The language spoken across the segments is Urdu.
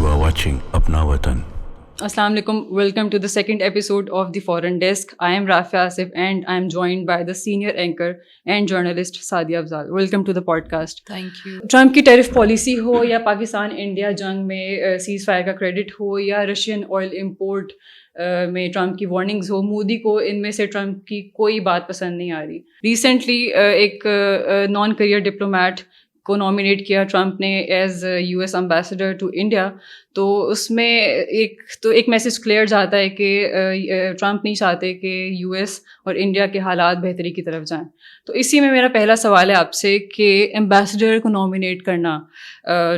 You are watching Apna Watan. Assalamu alaikum. Welcome to the second episode of The Foreign Desk. I am Rafi Asif and I am joined by the senior anchor and journalist Sadia Afzal. Welcome to the podcast. Thank you. Trump کی ٹیرف پالیسی ہو یا پاکستان انڈیا جنگ میں سیز فائر کا کریڈٹ ہو یا رشین آئل امپورٹ میں ٹرمپ کی وارننگز ہو، مودی کو ان میں سے ٹرمپ کی کوئی بات پسند نہیں آ رہی. ریسنٹلی ایک نان کریئر ڈپلومیٹ کو نامینیٹ کیا ٹرمپ نے as U S ambassador to India. تو اس میں ایک میسج کلیئر جاتا ہے کہ ٹرمپ نہیں چاہتے کہ یو ایس اور انڈیا کے حالات بہتری کی طرف جائیں. تو اسی میں میرا پہلا سوال ہے آپ سے کہ امبیسڈر کو نامینیٹ کرنا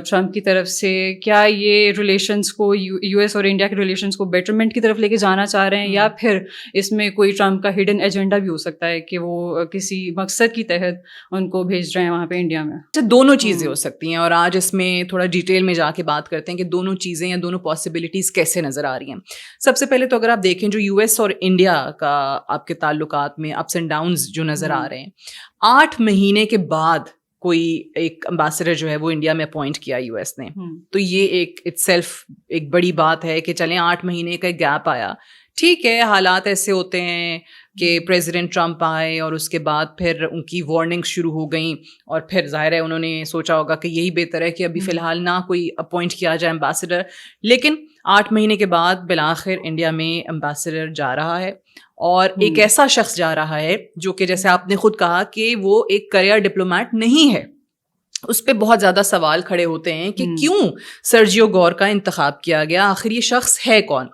ٹرمپ کی طرف سے، کیا یہ ریلیشنس کو یو ایس اور انڈیا کے ریلیشنس کو بیٹرمنٹ کی طرف لے کے جانا چاہ رہے ہیں، یا پھر اس میں کوئی ٹرمپ کا ہڈن ایجنڈا بھی ہو سکتا ہے کہ وہ کسی مقصد کی تحت ان کو بھیج رہے ہیں وہاں پہ انڈیا میں؟ دونوں چیزیں ہو سکتی ہیں، اور آج اس میں تھوڑا ڈیٹیل میں جا کے بات کرتے ہیں کہ دونوں چیزیں یا دونوں پاسبلٹیز کیسے نظر آ رہی ہیں. سب سے پہلے تو اگر آپ دیکھیں جو یو ایس اور انڈیا کا آپ کے تعلقات میں اپس اینڈ ڈاؤنز جو نظر آ رہے ہیں، 8 مہینے کے بعد کوئی ایک امبیسڈر جو ہے وہ انڈیا میں اپوائنٹ کیا یو ایس نے. تو یہ ایک اٹ سیلف ایک بڑی بات ہے کہ چلیں 8 مہینے کا گیپ آیا. ٹھیک ہے، حالات ایسے ہوتے ہیں کہ پریزیڈنٹ ٹرمپ آئے اور اس کے بعد پھر ان کی وارننگ شروع ہو گئیں، اور پھر ظاہر ہے انہوں نے سوچا ہوگا کہ یہی بہتر ہے کہ ابھی فی الحال نہ کوئی اپوائنٹ کیا جائے امبیسڈر. لیکن 8 مہینے کے بعد بالآخر انڈیا میں امبیسڈر جا رہا ہے، اور ایک ایسا شخص جا رہا ہے جو کہ جیسے آپ نے خود کہا کہ وہ ایک کریئر ڈپلومیٹ نہیں ہے. اس پہ بہت زیادہ سوال کھڑے ہوتے ہیں کہ کیوں سرجیو گور کا انتخاب کیا گیا، آخر یہ شخص ہے کون؟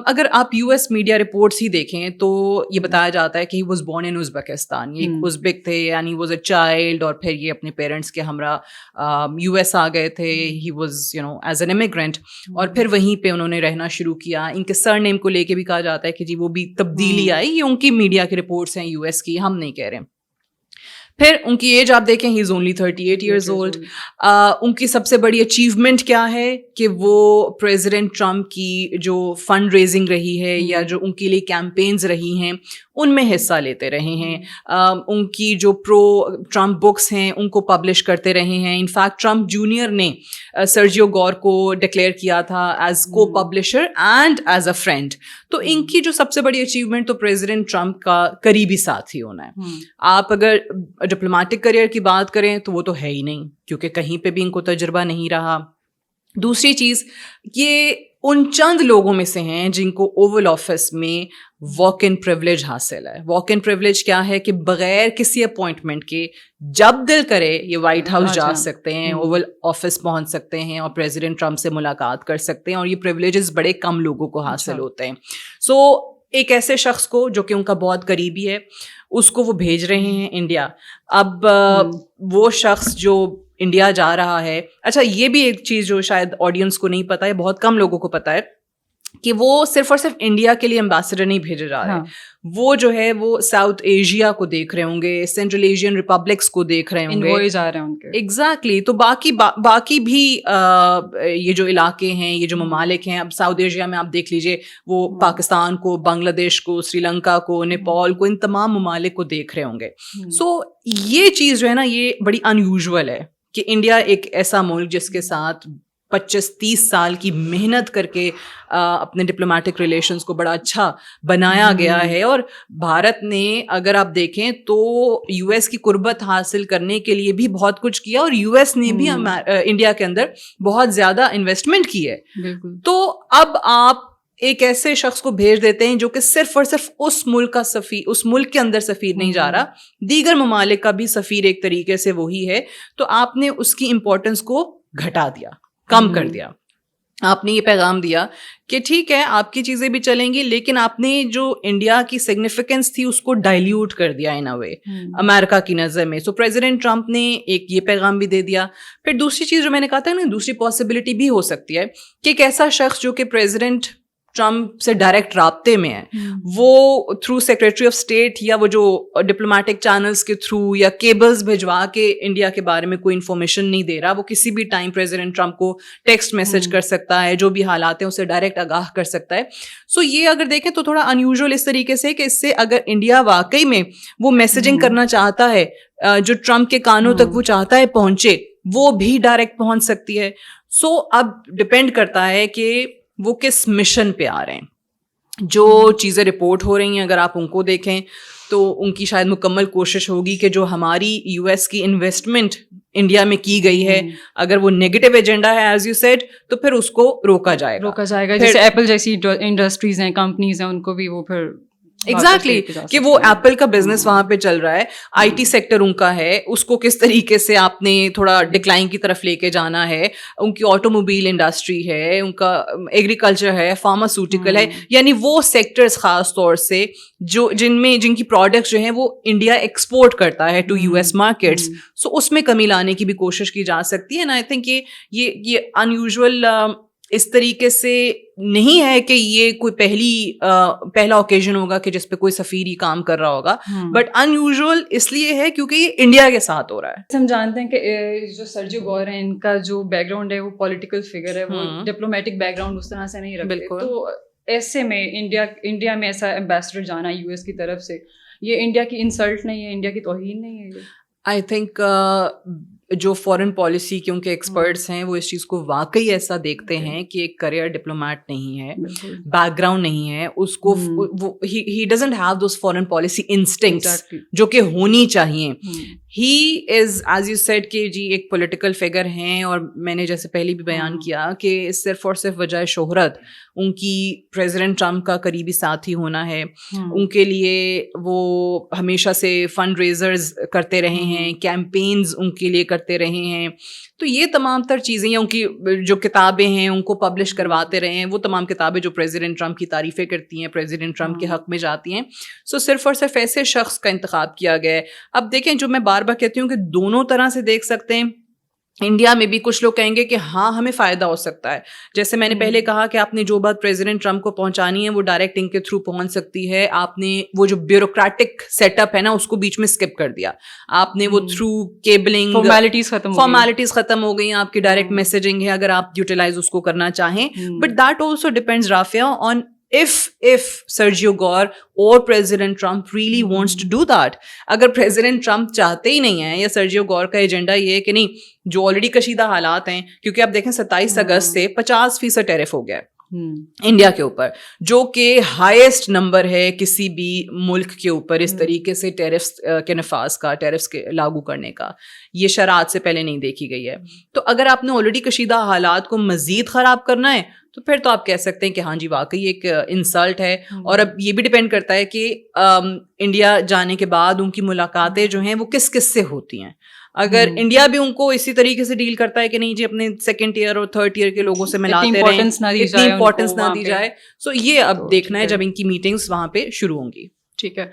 اگر آپ یو ایس میڈیا رپورٹس ہی دیکھیں تو یہ بتایا جاتا ہے کہ he was born in Uzbekistan. یہ ایک ازبک تھے، یعنی واز اے چائلڈ، اور پھر یہ اپنے پیرنٹس کے ہمراہ یو ایس آ گئے تھے. He was as an immigrant, اور پھر وہیں پہ انہوں نے رہنا شروع کیا. ان کے سر نیم کو لے کے بھی کہا جاتا ہے کہ جی وہ بھی تبدیلی آئی. یہ ان کی میڈیا کی رپورٹس ہیں یو ایس کی، ہم نہیں کہہ رہے. پھر ان کی ایج آپ دیکھیں، ہی از اونلی 38 ایئرز اولڈ. ان کی سب سے بڑی اچیومنٹ کیا ہے کہ وہ پریزیڈنٹ ٹرمپ کی جو فنڈ ریزنگ رہی ہے یا جو ان کے لیے کیمپینز رہی ہیں ان میں حصہ لیتے رہے ہیں. ان کی جو پرو ٹرمپ بکس ہیں ان کو پبلش کرتے رہے ہیں. انفیکٹ ٹرمپ جونیئر نے سرجیو گور کو ڈکلیئر کیا تھا ایز کو publisher and as a friend. تو ان کی جو سب سے بڑی اچیومنٹ تو پریزیڈنٹ ٹرمپ کا قریبی ساتھی ہونا ہے. آپ اگر ڈپلومیٹک کریئر کی بات کریں تو وہ تو ہے ہی نہیں، کیونکہ کہیں پہ بھی ان کو تجربہ نہیں رہا. دوسری چیز، یہ ان چند لوگوں میں سے ہیں جن کو اوول آفس میں واک ان پریولیج حاصل ہے. واک ان پریولیج کیا ہے کہ بغیر کسی اپوائنٹمنٹ کے جب دل کرے یہ وائٹ ہاؤس جا سکتے ہیں، اوول آفس پہنچ سکتے ہیں اور پریزیڈنٹ ٹرمپ سے ملاقات کر سکتے ہیں، اور یہ پریولیجز بڑے کم لوگوں کو حاصل ہوتے ہیں. سو ایک ایسے شخص کو جو کہ ان کا بہت قریبی ہے اس کو وہ بھیج رہے ہیں انڈیا. اب وہ شخص جو انڈیا جا رہا ہے، اچھا یہ بھی ایک چیز جو شاید آڈینس کو نہیں پتا ہے، بہت کم لوگوں کو پتا ہے کہ وہ صرف اور صرف انڈیا کے لیے امبیسڈر نہیں بھیجے جا رہے. وہ جو ہے وہ ساؤتھ ایشیا کو دیکھ رہے ہوں گے، سینٹرل ایشین ریپبلکس کو دیکھ رہے ہوں گے. جا رہے ہیں ان کے ایگزیکٹلی. تو باقی بھی یہ جو علاقے ہیں، یہ جو ممالک ہیں، اب ساؤتھ ایشیا میں آپ دیکھ لیجیے، وہ پاکستان کو، بنگلہ دیش کو، سری لنکا کو، نیپال کو، ان تمام ممالک کو دیکھ رہے ہوں گے. سو یہ چیز جو ہے نا یہ بڑی ان یوزول ہے کہ انڈیا ایک ایسا ملک جس کے ساتھ 25-30 سال کی محنت کر کے اپنے ڈپلومیٹک ریلیشنز کو بڑا اچھا بنایا گیا ہے. اور بھارت نے اگر آپ دیکھیں تو یو ایس کی قربت حاصل کرنے کے لیے بھی بہت کچھ کیا، اور یو ایس نے بھی انڈیا کے اندر بہت زیادہ انویسٹمنٹ کی ہے. تو اب آپ ایک ایسے شخص کو بھیج دیتے ہیں جو کہ صرف اور صرف اس ملک کا سفیر، اس ملک کے اندر سفیر نہیں جا رہا، دیگر ممالک کا بھی سفیر ایک طریقے سے وہی ہے. تو آپ نے اس کی امپورٹنس کو گھٹا دیا، کم کر دیا. آپ نے یہ پیغام دیا کہ ٹھیک ہے آپ کی چیزیں بھی چلیں گی، لیکن آپ نے جو انڈیا کی سگنیفیکنس تھی اس کو ڈائلیوٹ کر دیا ان اے وے امریکہ کی نظر میں. سو پریزیڈنٹ ٹرمپ نے ایک یہ پیغام بھی دے دیا. پھر دوسری چیز جو میں نے کہا تھا نا، دوسری پاسبلٹی بھی ہو سکتی ہے کہ ایک ایسا شخص جو کہ پریزیڈنٹ ٹرمپ سے ڈائریکٹ رابطے میں ہے، وہ تھرو سیکریٹری آف اسٹیٹ یا وہ جو ڈپلومیٹک چینلز کے تھرو یا کیبلز بھجوا کے انڈیا کے بارے میں کوئی انفارمیشن نہیں دے رہا. وہ کسی بھی ٹائم پریزیڈنٹ ٹرمپ کو ٹیکسٹ میسج کر سکتا ہے، جو بھی حالات ہیں اسے ڈائریکٹ آگاہ کر سکتا ہے. سو یہ اگر دیکھیں تو تھوڑا ان یوزول اس طریقے سے کہ اس سے اگر انڈیا واقعی میں وہ میسیجنگ کرنا چاہتا ہے جو ٹرمپ کے کانوں تک وہ چاہتا ہے پہنچے، وہ بھی ڈائریکٹ پہنچ سکتی ہے. سو اب ڈپینڈ کرتا ہے کہ وہ کس مشن پہ آ رہے ہیں. جو چیزیں رپورٹ ہو رہی ہیں اگر آپ ان کو دیکھیں تو ان کی شاید مکمل کوشش ہوگی کہ جو ہماری یو ایس کی انویسٹمنٹ انڈیا میں کی گئی ہے اگر وہ نیگیٹو ایجنڈا ہے ایز یو سیڈ تو پھر اس کو روکا جائے گا. جیسے ایپل جیسی انڈسٹریز ہیں, کمپنیز ہیں, ان کو بھی وہ پھر ایگزیکٹلی کہ وہ ایپل کا بزنس وہاں پہ چل رہا ہے, آئی ٹی سیکٹر ان کا ہے, اس کو کس طریقے سے آپ نے تھوڑا ڈکلائن کی طرف لے کے جانا ہے. ان کی آٹو موبائل انڈسٹری ہے, ان کا ایگریکلچر ہے, فارماسیوٹیکل ہے, یعنی وہ سیکٹرز خاص طور سے جن کی پروڈکٹس جو ہیں وہ انڈیا ایکسپورٹ کرتا ہے ٹو یو ایس مارکیٹس. سو اس میں کمی لانے کی بھی کوشش کی جا سکتی ہے. اینڈ آئی تھنک یہ ان یوزول اس طریقے سے نہیں ہے کہ یہ کوئی پہلا اوکیزن ہوگا کہ جس پہ کوئی سفیر ہی کام کر رہا ہوگا, بٹ ان یوزول اس لیے ہے کیونکہ یہ انڈیا کے ساتھ ہو رہا ہے. ہم جانتے ہیں کہ جو سرجیو گور ہیں ان کا جو بیک گراؤنڈ ہے وہ پولیٹیکل فگر ہے, وہ ڈپلومیٹک بیک گراؤنڈ اس طرح سے نہیں رکھتے. تو ایسے میں انڈیا میں ایسا ایمبیسڈر جانا یو ایس کی طرف سے, یہ انڈیا کی انسلٹ نہیں ہے, انڈیا کی توہین نہیں ہے. آئی تھنک جو فارن پالیسی کے ان کے ایکسپرٹس ہیں وہ اس چیز کو واقعی ایسا دیکھتے ہیں کہ ایک کریئر ڈپلومیٹ نہیں ہے, بیک گراؤنڈ نہیں ہے اس کو, he doesn't have those foreign policy instincts جو کہ ہونی چاہیے. ہی از ایز یو سیڈ کہ جی ایک پولیٹیکل فگر ہیں, اور میں نے جیسے پہلے بھی بیان کیا کہ صرف اور صرف وجہ شہرت ان کی پریزیڈنٹ ٹرمپ کا قریبی ساتھی ہونا ہے. ان کے لیے وہ ہمیشہ سے فنڈ ریزرز کرتے رہے ہیں, کیمپینز ان کے لیے کرتے رہے ہیں. تو یہ تمام تر چیزیں, ان کی جو کتابیں ہیں ان کو پبلش کرواتے رہے ہیں, وہ تمام کتابیں جو پریزیڈنٹ ٹرمپ کی تعریفیں کرتی ہیں, پریزیڈنٹ ٹرمپ کے حق میں جاتی ہیں. سو صرف اور صرف ایسے شخص کا انتخاب کیا گیا ہے. اب دیکھیں, جو میں بار بار کہتی ہوں کہ دونوں طرح سے دیکھ سکتے ہیں. انڈیا میں بھی کچھ لوگ کہیں گے کہ ہاں ہمیں فائدہ ہو سکتا ہے, جیسے میں نے پہلے کہا کہ آپ نے جو بات پریزیڈنٹ ٹرمپ کو پہنچانی ہے وہ ڈائریکٹ ان کے تھرو پہنچ سکتی ہے. آپ نے وہ جو بیوروکریٹک سیٹ اپ ہے نا اس کو بیچ میں اسکپ کر دیا, آپ نے وہ تھرو کیبلنگ فارمیلٹیز ختم ہو گئی, آپ کی ڈائریکٹ میسجنگ ہے اگر آپ یوٹیلائز اس کو کرنا چاہیں. But that also depends Rafia on if Sergio Gore or President Trump really wants to do that. اگر President Trump چاہتے ہی نہیں ہیں یا Sergio Gore کا ایجنڈا یہ ہے کہ نہیں, جو آلریڈی کشیدہ حالات ہیں, کیونکہ آپ دیکھیں 27 اگست سے 50% ٹیرف ہو گیا انڈیا کے اوپر, جو کہ ہائیسٹ نمبر ہے کسی بھی ملک کے اوپر اس طریقے سے ٹیرفس کے نفاذ کا, ٹیرفس کے لاگو کرنے کا. یہ شرائط سے پہلے نہیں دیکھی گئی ہے. تو اگر آپ نے آلریڈی کشیدہ حالات کو مزید خراب کرنا ہے تو پھر تو آپ کہہ سکتے ہیں کہ ہاں جی واقعی ایک انسلٹ ہے. اور اب یہ بھی ڈپینڈ کرتا ہے کہ انڈیا جانے کے بعد ان کی ملاقاتیں جو ہیں وہ کس کس سے ہوتی ہیں. اگر انڈیا بھی ان کو اسی طریقے سے ڈیل کرتا ہے کہ نہیں جی اپنے سیکنڈ ایئر اور تھرڈ ایئر کے لوگوں سے ملاتے رہیں, اتنی امپورٹنس نہ دی جائے. سو یہ اب دیکھنا ہے جب ان کی میٹنگز وہاں پہ شروع ہوں گی. ٹھیک ہے.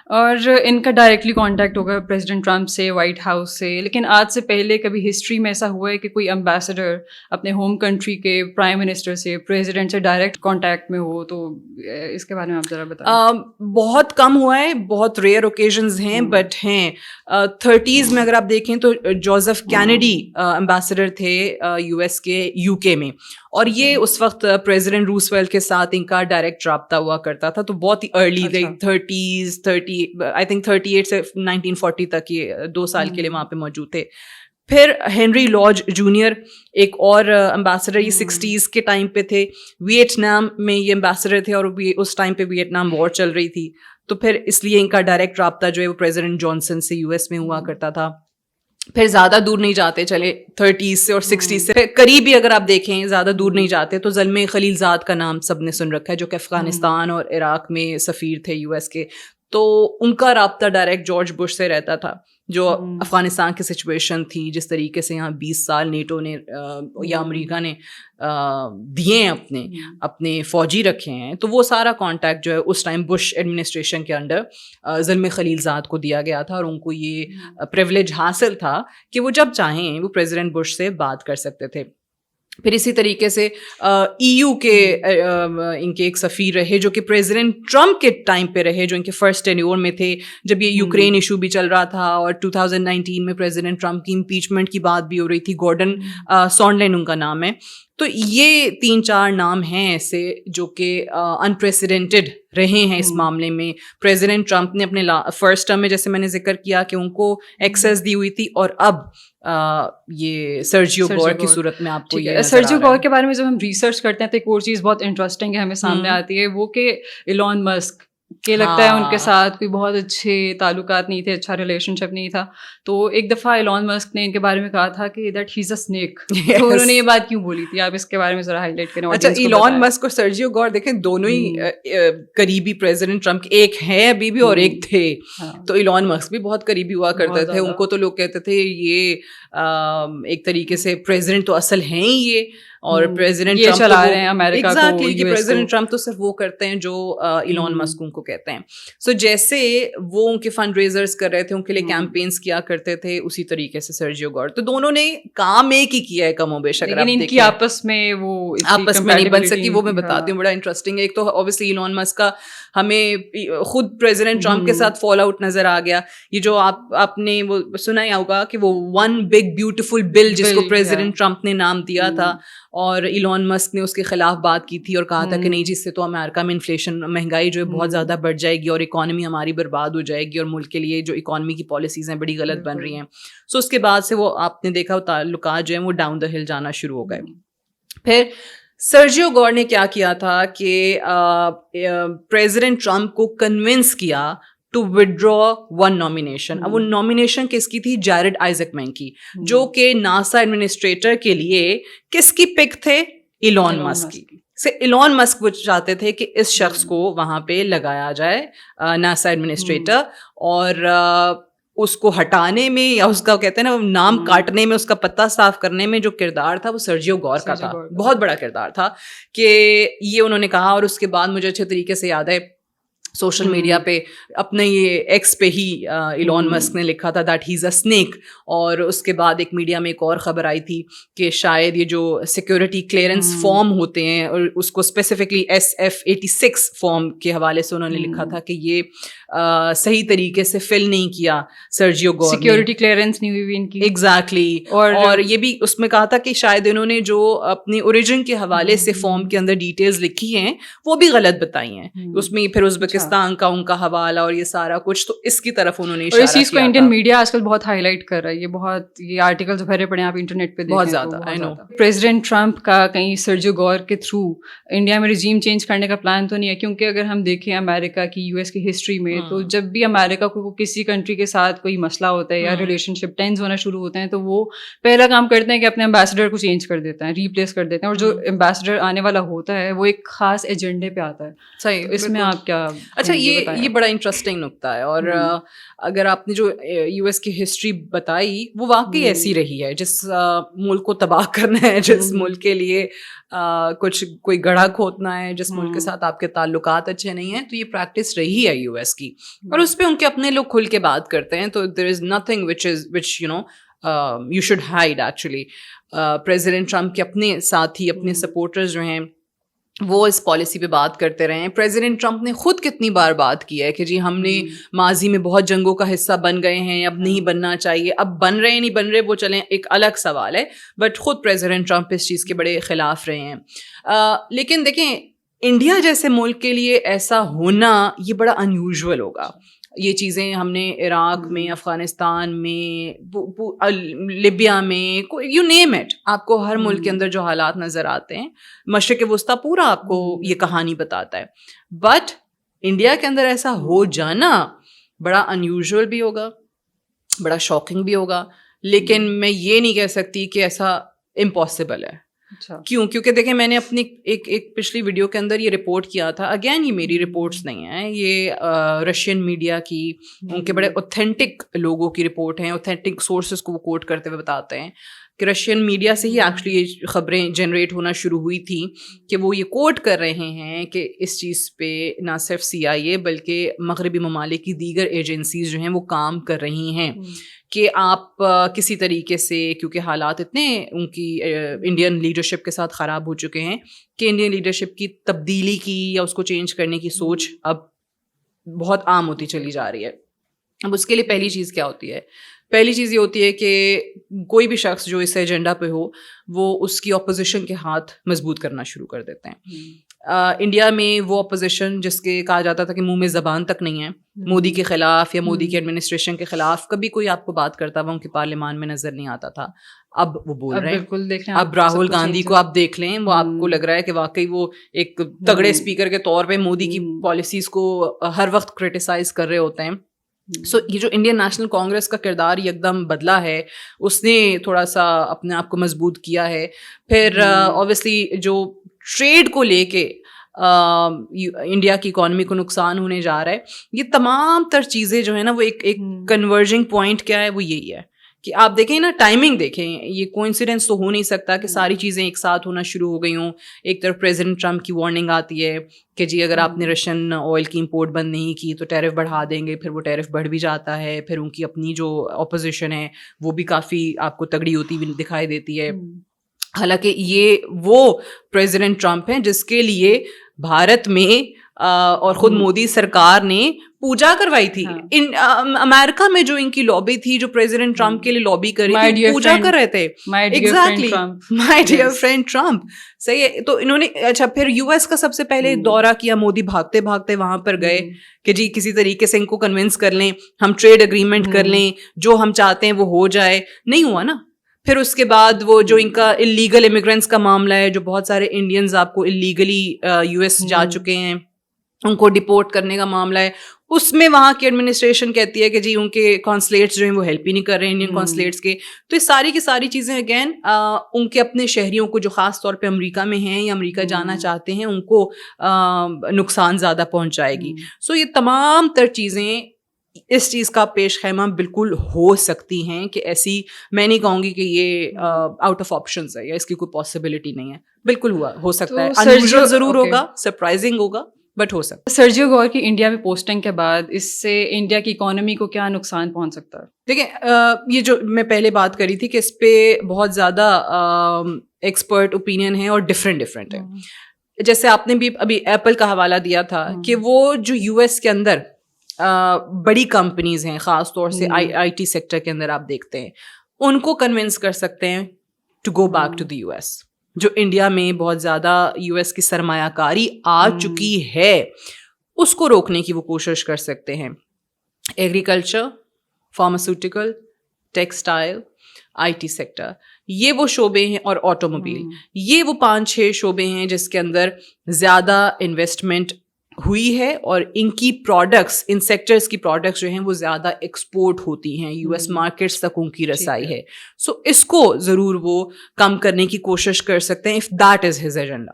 اور ان کا ڈائریکٹلی کانٹیکٹ ہوگا پریزیڈنٹ ٹرمپ سے, وائٹ ہاؤس سے, لیکن آج سے پہلے کبھی ہسٹری میں ایسا ہوا ہے کہ کوئی امبیسڈر اپنے ہوم کنٹری کے پرائم منسٹر سے, پریزیڈنٹ سے ڈائریکٹ کانٹیکٹ میں ہو؟ تو اس کے بارے میں آپ ذرا بتائیں. بہت کم ہوا ہے, بہت ریئر اوکیزنز ہیں, بٹ ہیں. 30s میں اگر آپ دیکھیں تو جوزف کینیڈی امبیسڈر تھے یو ایس کے یو کے میں, اور یہ اس وقت پریزیڈنٹ روزویلٹ کے ساتھ ان کا ڈائریکٹ رابطہ ہوا کرتا تھا. تو بہت ہی ارلی 30 آئی تھنک 38 سے 1940 تک یہ 2 سال کے لیے وہاں پہ موجود تھے. پھر ہنری لاج جونیئر ایک اور امبیسڈر, یہ 60s کے ٹائم پہ تھے. ویٹنام میں یہ امبیسڈر تھے اور اس ٹائم پہ ویٹنام وار چل رہی تھی, تو پھر اس لیے ان کا ڈائریکٹ رابطہ جو ہے وہ پریزیڈنٹ جانسن سے یو ایس میں ہوا کرتا تھا. پھر زیادہ دور نہیں جاتے چلے 30s سے اور 60s سے پھر قریب ہی اگر آپ دیکھیں زیادہ دور نہیں جاتے تو زلمے خلیل زاد کا نام سب نے سن رکھا ہے, جو کہ افغانستان اور عراق میں سفیر تھے یو ایس کے. تو ان کا رابطہ ڈائریکٹ جارج بش سے رہتا تھا, جو افغانستان کی سچویشن تھی, جس طریقے سے یہاں 20 سال نیٹو نے یا امریکہ نے دیے ہیں اپنے فوجی رکھے ہیں, تو وہ سارا کانٹیکٹ جو ہے اس ٹائم بش ایڈمنسٹریشن کے انڈر زلمے خلیل زاد کو دیا گیا تھا, اور ان کو یہ پریولیج حاصل تھا کہ وہ جب چاہیں وہ پریزیڈنٹ بش سے بات کر سکتے تھے. پھر اسی طریقے سے ای یو کے ان کے ایک سفیر رہے جو کہ پریزیڈنٹ ٹرمپ کے ٹائم پہ رہے, جو ان کے فرسٹ ٹینیور میں تھے جب یہ یوکرین ایشو بھی چل رہا تھا, اور 2019 میں پریزیڈنٹ ٹرمپ کی امپیچمنٹ کی بات بھی ہو رہی تھی. گورڈن سونڈلینڈ ان کا نام ہے. تو یہ 3-4 نام ہیں ایسے جو کہ انپریسیڈنٹڈ رہے ہیں اس معاملے میں. پریزیڈنٹ ٹرمپ نے اپنے فرسٹ ٹرم میں جیسے میں نے ذکر کیا کہ ان کو ایکسیس دی ہوئی تھی, اور اب یہ سرجیو گور کی صورت میں آپ کو یہ سرجیو گور کے بارے میں جب ہم ریسرچ کرتے ہیں تو ایک اور چیز بہت انٹرسٹنگ ہے ہمیں سامنے آتی ہے, وہ کہ ایلون مسک کہ لگتا ہے ان کے ساتھ کوئی بہت اچھے تعلقات نہیں تھے, اچھا ریلیشن شپ نہیں تھا. تو ایک دفعہ ایلون مسک نے ان کے بارے میں کہا تھا کہ that he is a snake. تو انہوں نے یہ بات کیوں بولی تھی, آپ اس کے بارے میں ذرا ہائی لائٹ کریں. اچھا, ایلون مسک اور سرجیو گور دیکھیں دونوں ہی قریبی پریزیڈنٹ ٹرمپ کے, ایک ہے ابھی بھی اور ایک تھے. تو ایلون مسک بھی بہت قریبی ہوا کرتے تھے, ان کو تو لوگ کہتے تھے یہ ایک طریقے سے پریزیڈنٹ تو اصل ہیں ہی یہ, اور پریزیڈنٹ ٹرمپ چلا رہے ہیں امریکہ کو. ایگزیکٹلی, کہ پریزیڈنٹ ٹرمپ تو صرف وہ کرتے ہیں جو ایلون مسک ان کو کہتے ہیں. سو جیسے وہ ان کے فنڈ ریزرز کر رہے تھے, ان کے لیے کیمپینز کیا کرتے تھے, اسی طریقے سے سرجیو گور. تو دونوں نے کام ایک ہی کیا ہے کم و بیش. اگر ان کی آپس میں وہ آپس میں نہیں بن سکی, وہ میں بتاتی ہوں, بڑا انٹرسٹنگ ہے. ایک تو اوبیسلی ایلون مسک کا ہمیں خود پریزیڈنٹ ٹرمپ کے ساتھ فال آؤٹ نظر آ گیا. یہ جو آپ نے وہ سنا ہی ہوگا کہ وہ ون بگ بیوٹیفل بل جس کو پریزیڈنٹ ٹرمپ نے نام دیا تھا, اور ایلون مسک نے اس کے خلاف بات کی تھی اور کہا تھا کہ نہیں, جس سے تو امریکہ میں انفلیشن, مہنگائی جو ہے بہت زیادہ بڑھ جائے گی اور اکانومی ہماری برباد ہو جائے گی, اور ملک کے لیے جو اکانومی کی پالیسیز ہیں بڑی غلط بن رہی ہیں. سو اس کے بعد سے وہ آپ نے دیکھا تعلقات جو ہیں وہ ڈاؤن دا ہل جانا شروع ہو گئے. پھر سرجیو گور نے کیا کیا تھا کہ پریزیڈنٹ ٹرمپ کو کنونس کیا ٹو withdraw one nomination. اب وہ نامینیشن کس کی تھی؟ جیرڈ آئزیکمین کی, جو کہ ناسا ایڈمنسٹریٹر کے لیے کس کی پک تھے؟ ایلون مسک کی. سے ایلون مسک وہ چاہتے تھے کہ اس شخص کو وہاں پہ لگایا جائے ناسا ایڈمنسٹریٹر, اور اس کو ہٹانے میں یا اس کا کہتے ہیں نا نام کاٹنے میں, اس کا پتہ صاف کرنے میں جو کردار تھا وہ سرجیو گور کا تھا. بہت بڑا کردار تھا کہ یہ انہوں نے کہا. اور اس کے بعد مجھے اچھے طریقے سے یاد ہے سوشل میڈیا پہ اپنے یہ ایکس پہ ہی ایلون مسک نے لکھا تھا that he is a snake. اور اس کے بعد ایک میڈیا میں ایک اور خبر آئی تھی کہ شاید یہ جو سیکورٹی کلیئرنس فارم ہوتے ہیں, اور اس کو اسپیسیفکلی SF-86 فارم کے حوالے سے انہوں نے لکھا تھا کہ یہ صحیح طریقے سے فل نہیں کیا سرجیو گور, سیکورٹی کلیئرنس نہیں ہوئی ان کی. ایگزیکٹلی. اور یہ بھی اس میں کہا تھا کہ شاید انہوں نے جو اپنی اوریجن کے حوالے سے فارم کے اندر ڈیٹیلز لکھی ہیں وہ بھی غلط بتائی ہیں. اس میں پھر ازبکستان کا ان کا حوالہ اور یہ سارا کچھ, تو اس کی طرف انہوں نے اشارہ کیا. اس چیز کو انڈین میڈیا آج کل بہت ہائی لائٹ کر رہا ہے. یہ بہت یہ آرٹیکلز بھرے پڑے آپ انٹرنیٹ پہ دیکھیں بہت زیادہ. آئی نو پریزیڈنٹ ٹرمپ کا کہیں سرجیو گور کے تھرو انڈیا میں رجیم چینج کرنے کا پلان تو نہیں ہے, کیونکہ اگر ہم دیکھیں امریکہ کی US کی ہسٹری میں, تو جب بھی امریکہ کو کسی کنٹری کے ساتھ کوئی مسئلہ ہوتا ہے یا ریلیشن شپ ٹینس ہونا شروع ہوتے ہیں, تو وہ پہلا کام کرتے ہیں کہ اپنے امبیسڈر کو چینج کر دیتے ہیں, ریپلیس کر دیتے ہیں, اور جو امبیسڈر آنے والا ہوتا ہے وہ ایک خاص ایجنڈے پہ آتا ہے. صحیح. اس میں آپ کیا؟ اچھا, یہ بڑا انٹرسٹنگ نکتہ ہے. اور اگر آپ نے جو US کی ہسٹری بتائی وہ واقعی ایسی رہی ہے. جس ملک کو تباہ کرنا ہے, جس ملک کے لیے کچھ کوئی گڑھا کھودنا ہے, جس ملک کے ساتھ آپ کے تعلقات اچھے نہیں ہیں, تو یہ پریکٹس رہی ہے US کی, اور اس پہ ان کے اپنے لوگ کھل کے بات کرتے ہیں. تو there is nothing which you know you should hide actually. President Trump کے اپنے ساتھی, اپنے سپورٹرز جو ہیں وہ اس پالیسی پہ بات کرتے رہے ہیں. پریزیڈنٹ ٹرمپ نے خود کتنی بار بات کی ہے کہ جی ہم نے ماضی میں بہت جنگوں کا حصہ بن گئے ہیں, اب نہیں بننا چاہیے. اب بن رہے نہیں بن رہے وہ چلیں ایک الگ سوال ہے, بٹ خود پریزیڈنٹ ٹرمپ اس چیز کے بڑے خلاف رہے ہیں. لیکن دیکھیں, انڈیا جیسے ملک کے لیے ایسا ہونا یہ بڑا انیوژول ہوگا. یہ چیزیں ہم نے عراق میں, افغانستان میں, لیبیا میں, یو نیم اٹ, آپ کو ہر ملک کے اندر جو حالات نظر آتے ہیں, مشرق وسطیٰ پورا آپ کو یہ کہانی بتاتا ہے. بٹ انڈیا کے اندر ایسا ہو جانا بڑا انیوژول بھی ہوگا, بڑا شاکنگ بھی ہوگا, لیکن میں یہ نہیں کہہ سکتی کہ ایسا امپاسبل ہے. کیوں؟ کیونکہ دیکھیں میں نے اپنی ایک پچھلی ویڈیو کے اندر یہ رپورٹ کیا تھا. اگین یہ میری رپورٹس نہیں ہیں, یہ رشین میڈیا کی, ان کے بڑے اوتھینٹک لوگوں کی رپورٹ ہیں. اوتھینٹک سورسز کو وہ کوٹ کرتے ہوئے بتاتے ہیں کہ رشین میڈیا سے ہی ایکچولی یہ خبریں جنریٹ ہونا شروع ہوئی تھیں کہ وہ یہ کوٹ کر رہے ہیں کہ اس چیز پہ نہ صرف CIA بلکہ مغربی ممالک کی دیگر ایجنسیز جو ہیں وہ کام کر رہی ہیں کہ آپ کسی طریقے سے, کیونکہ حالات اتنے ان کی انڈین لیڈرشپ کے ساتھ خراب ہو چکے ہیں کہ انڈین لیڈرشپ کی تبدیلی کی یا اس کو چینج کرنے کی سوچ اب بہت عام ہوتی چلی جا رہی ہے. اب اس کے لیے پہلی چیز کیا ہوتی ہے؟ پہلی چیز یہ ہوتی ہے کہ کوئی بھی شخص جو اس ایجنڈا پہ ہو وہ اس کی اپوزیشن کے ہاتھ مضبوط کرنا شروع کر دیتے ہیں. انڈیا میں وہ اپوزیشن جس کے کہا جاتا تھا کہ منہ میں زبان تک نہیں ہے, مودی کے خلاف یا مودی کے ایڈمنسٹریشن کے خلاف کبھی کوئی آپ کو بات کرتا ہوا ان کے پارلیمان میں نظر نہیں آتا تھا, اب وہ بول رہے ہیں. اب راہل گاندھی کو آپ دیکھ لیں, وہ آپ کو لگ رہا ہے کہ واقعی وہ ایک تگڑے اسپیکر کے طور پہ مودی کی پالیسیز کو ہر وقت کرٹیسائز کر رہے ہوتے ہیں. سو یہ جو انڈین نیشنل کانگریس کا کردار یکدم بدلا ہے, اس نے تھوڑا سا اپنے آپ کو مضبوط کیا ہے. پھر اوبیسلی جو ٹریڈ کو لے کے انڈیا کی اکانومی کو نقصان ہونے جا رہا ہے, یہ تمام تر چیزیں جو ہے نا وہ ایک کنورجنگ پوائنٹ کیا ہے, وہ یہی ہے کہ آپ دیکھیں نا, ٹائمنگ دیکھیں, یہ کوئنسیڈنس تو ہو نہیں سکتا کہ ساری چیزیں ایک ساتھ ہونا شروع ہو گئی ہوں. ایک طرف پریزیڈنٹ ٹرمپ کی وارننگ آتی ہے کہ جی اگر آپ نے رشین آئل کی امپورٹ بند نہیں کی تو ٹیرف بڑھا دیں گے, پھر وہ ٹیرف بڑھ بھی جاتا ہے. پھر ان کی اپنی جو اپوزیشن ہے وہ بھی کافی آپ کو تگڑی ہوتی ہوئی دکھائی دیتی ہے. حالانکہ یہ وہ پریزیڈنٹ ٹرمپ ہیں جس کے لیے بھارت میں اور خود مودی سرکار نے پوجا کروائی تھی. امریکہ میں جو ان کی لابی تھی, جو پریزیڈنٹ ٹرمپ کے لیے لابی کری تھی, پوجا کر رہے تھے. Exactly, my dear friend Trump. صحیح ہے. تو انہوں نے اچھا پھر یو ایس کا سب سے پہلے دورہ کیا, مودی بھاگتے بھاگتے وہاں پر گئے کہ جی کسی طریقے سے ان کو کنونس کر لیں, ہم ٹریڈ اگریمنٹ کر لیں, جو ہم چاہتے ہیں وہ ہو جائے. نہیں ہوا نا. پھر اس کے بعد وہ جو ان کا اللیگل امیگرینٹس کا معاملہ ہے, جو بہت سارے انڈینز آپ کو اللیگلی یو ایس جا چکے ہیں, ان کو ڈپورٹ کرنے کا معاملہ ہے, اس میں وہاں کی ایڈمنسٹریشن کہتی ہے کہ جی ان کے کانسلیٹس جو ہیں وہ ہیلپ ہی نہیں کر رہے ہیں انڈین کانسلیٹس کے. تو یہ ساری کی ساری چیزیں اگین ان کے اپنے شہریوں کو جو خاص طور پہ امریکہ میں ہیں یا امریکہ جانا چاہتے ہیں ان کو نقصان زیادہ پہنچائے گی. سو یہ تمام تر چیزیں اس چیز کا پیش خیمہ بالکل ہو سکتی ہیں کہ ایسی, میں نہیں کہوں گی کہ یہ آؤٹ آف آپشنز ہے یا اس کی کوئی پاسبلٹی نہیں ہے, بالکل ہو سکتا ہے. انیوژل ضرور ہوگا, سرپرائزنگ ہوگا, بٹ ہو سکتا ہے. سرجیو گور کی انڈیا میں پوسٹنگ کے بعد اس سے انڈیا کی اکانومی کو کیا نقصان پہنچ سکتا ہے؟ دیکھیں یہ جو میں پہلے بات کری تھی کہ اس پہ بہت زیادہ ایکسپرٹ اوپینین ہے اور ڈفرینٹ ہے. جیسے آپ نے بھی ابھی ایپل کا حوالہ دیا تھا کہ وہ جو یو ایس کے اندر بڑی کمپنیز ہیں, خاص طور سے آئی ٹی سیکٹر کے اندر آپ دیکھتے ہیں, ان کو کنونس کر سکتے ہیں to go back to the U S. جو انڈیا میں بہت زیادہ یو ایس کی سرمایہ کاری آ چکی ہے, اس کو روکنے کی وہ کوشش کر سکتے ہیں. Agriculture, pharmaceutical, textile, I T sector, یہ وہ شعبے ہیں, اور آٹو موبائل, یہ وہ 5-6 شعبے ہیں جس کے اندر زیادہ انویسٹمنٹ ہوئی ہے, اور ان کی پروڈکٹس, ان سیکٹرز کی پروڈکٹس جو ہیں وہ زیادہ ایکسپورٹ ہوتی ہیں, یو ایس مارکیٹس تک ان کی رسائی ہے. سو اس کو ضرور وہ کم کرنے کی کوشش کر سکتے ہیں, if that is his agenda.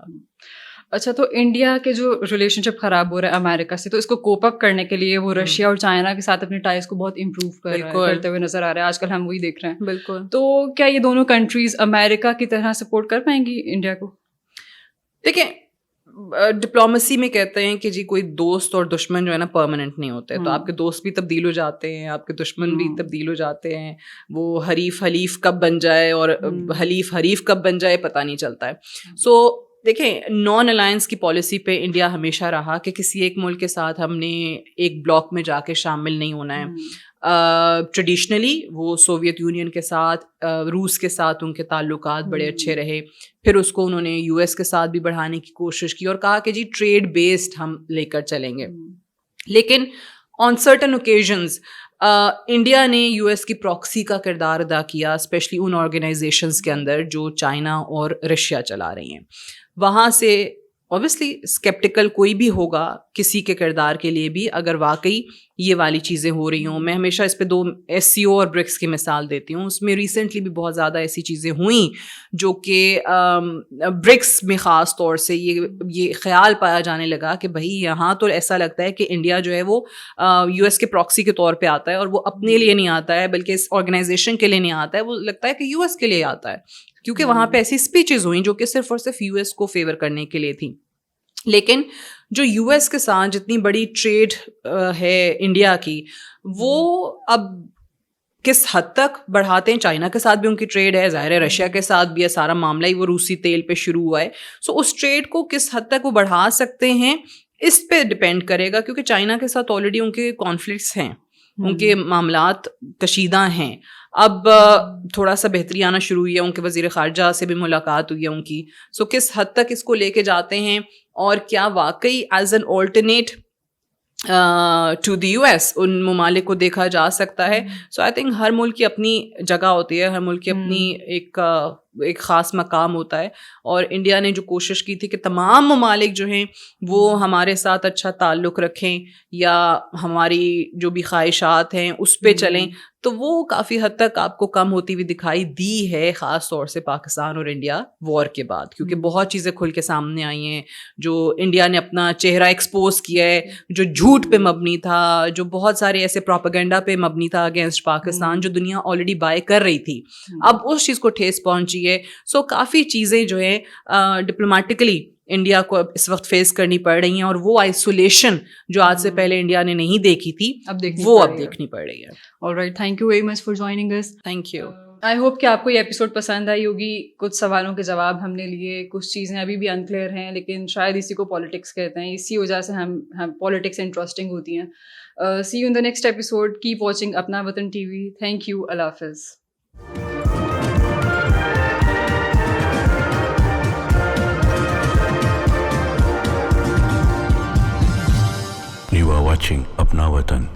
اچھا, تو انڈیا کے جو ریلیشن شپ خراب ہو رہا ہے امریکہ سے, تو اس کو کوپ اپ کرنے کے لیے وہ رشیا اور چائنا کے ساتھ اپنے ٹائز کو بہت امپروو کرتے ہوئے نظر آ رہا ہے آج کل, ہم وہی دیکھ رہے ہیں. بالکل. تو کیا یہ دونوں کنٹریز امریکہ کی طرح سپورٹ کر پائیں گی انڈیا کو؟ دیکھیں, ڈپلومسی میں کہتے ہیں کہ جی کوئی دوست اور دشمن جو ہے نا پرماننٹ نہیں ہوتے. تو آپ کے دوست بھی تبدیل ہو جاتے ہیں, آپ کے دشمن بھی تبدیل ہو جاتے ہیں. وہ حریف کب بن جائے اور حریف کب بن جائے پتہ نہیں چلتا ہے. سو دیکھیں, نان الائنس کی پالیسی پہ انڈیا ہمیشہ رہا کہ کسی ایک ملک کے ساتھ ہم نے ایک بلاک میں جا کے شامل نہیں ہونا ہے. ٹریڈیشنلی وہ سوویت یونین کے ساتھ, روس کے ساتھ ان کے تعلقات بڑے اچھے رہے. پھر اس کو انہوں نے یو ایس کے ساتھ بھی بڑھانے کی کوشش کی اور کہا کہ جی ٹریڈ بیسڈ ہم لے کر چلیں گے. لیکن آن سرٹن اوکیزنز انڈیا نے یو ایس کی پراکسی کا کردار ادا کیا, اسپیشلی ان آرگنائزیشنز کے اندر جو چائنا اور رشیا چلا رہی ہیں. وہاں سے اوبیسلی اسکیپٹیکل کوئی بھی ہوگا کسی کے کردار کے لیے بھی, اگر واقعی یہ والی چیزیں ہو رہی ہوں. میں ہمیشہ اس پہ 2 SCO اور برکس کی مثال دیتی ہوں. اس میں ریسنٹلی بھی بہت زیادہ ایسی چیزیں ہوئیں جو کہ برکس میں خاص طور سے یہ خیال پایا جانے لگا کہ بھائی یہاں تو ایسا لگتا ہے کہ انڈیا جو ہے وہ یو ایس کے پراکسی کے طور پہ آتا ہے, اور وہ اپنے لیے نہیں آتا ہے بلکہ اس آرگنائزیشن کے لیے نہیں آتا ہے, وہ لگتا ہے کہ یو ایس کے لیے آتا ہے. کیونکہ وہاں پہ ایسی اسپیچز ہوئیں جو کہ صرف اور صرف یو ایس کو فیور کرنے کے لیے تھیں. لیکن جو یو ایس کے ساتھ جتنی بڑی ٹریڈ ہے انڈیا کی, وہ اب کس حد تک بڑھاتے ہیں. چائنا کے ساتھ بھی ان کی ٹریڈ ہے, ظاہر ہے رشیا کے ساتھ بھی ہے, سارا معاملہ ہی وہ روسی تیل پہ شروع ہوا ہے. سو اس ٹریڈ کو کس حد تک وہ بڑھا سکتے ہیں اس پہ ڈپینڈ کرے گا, کیونکہ چائنا کے ساتھ آلریڈی ان کے کانفلکٹس ہیں. ان کے معاملات کشیدہ ہیں. اب تھوڑا سا بہتری آنا شروع ہوئی ہے, ان کے وزیر خارجہ سے بھی ملاقات ہوئی ہے ان کی. سو کس حد تک اس کو لے کے جاتے ہیں, اور کیا واقعی as an alternate to the U S ان ممالک کو دیکھا جا سکتا ہے. سو آئی تھنک ہر ملک کی اپنی جگہ ہوتی ہے, ہر ملک کی اپنی ایک خاص مقام ہوتا ہے, اور انڈیا نے جو کوشش کی تھی کہ تمام ممالک جو ہیں وہ ہمارے ساتھ اچھا تعلق رکھیں یا ہماری جو بھی خواہشات ہیں اس پہ چلیں, تو وہ کافی حد تک آپ کو کم ہوتی ہوئی دکھائی دی ہے, خاص طور سے پاکستان اور انڈیا وار کے بعد, کیونکہ بہت چیزیں کھل کے سامنے آئی ہیں. جو انڈیا نے اپنا چہرہ ایکسپوز کیا ہے, جو جھوٹ پہ مبنی تھا, جو بہت سارے ایسے پروپیگنڈا پہ مبنی تھا اگینسٹ پاکستان, جو دنیا آلریڈی بائی کر رہی تھی, اب اس چیز کو ٹھیس پہنچی ہے. سو کافی چیزیں جو ہیں ڈپلومیٹکلی انڈیا کو اس وقت فیس کرنی پڑ رہی ہیں, اور وہ آئسولیشن جو آج سے پہلے انڈیا نے نہیں دیکھی تھی وہ اب دیکھنی پڑ رہی ہے. Alright, thank you very much for joining اس. Thank you. آئی ہوپ کہ آپ کو یہ ایپیسوڈ پسند آئی ہوگی. کچھ سوالوں کے جواب ہم نے لیے, کچھ چیزیں ابھی بھی انکلیئر ہیں, لیکن شاید اسی کو پالیٹکس کہتے ہیں, اسی وجہ سے ہم پالیٹکس انٹرسٹنگ ہوتی ہیں. See you in the next episode. Keep watching Apna Watan T V. Thank you. اللہ حافظ. You are watching Apna Watan.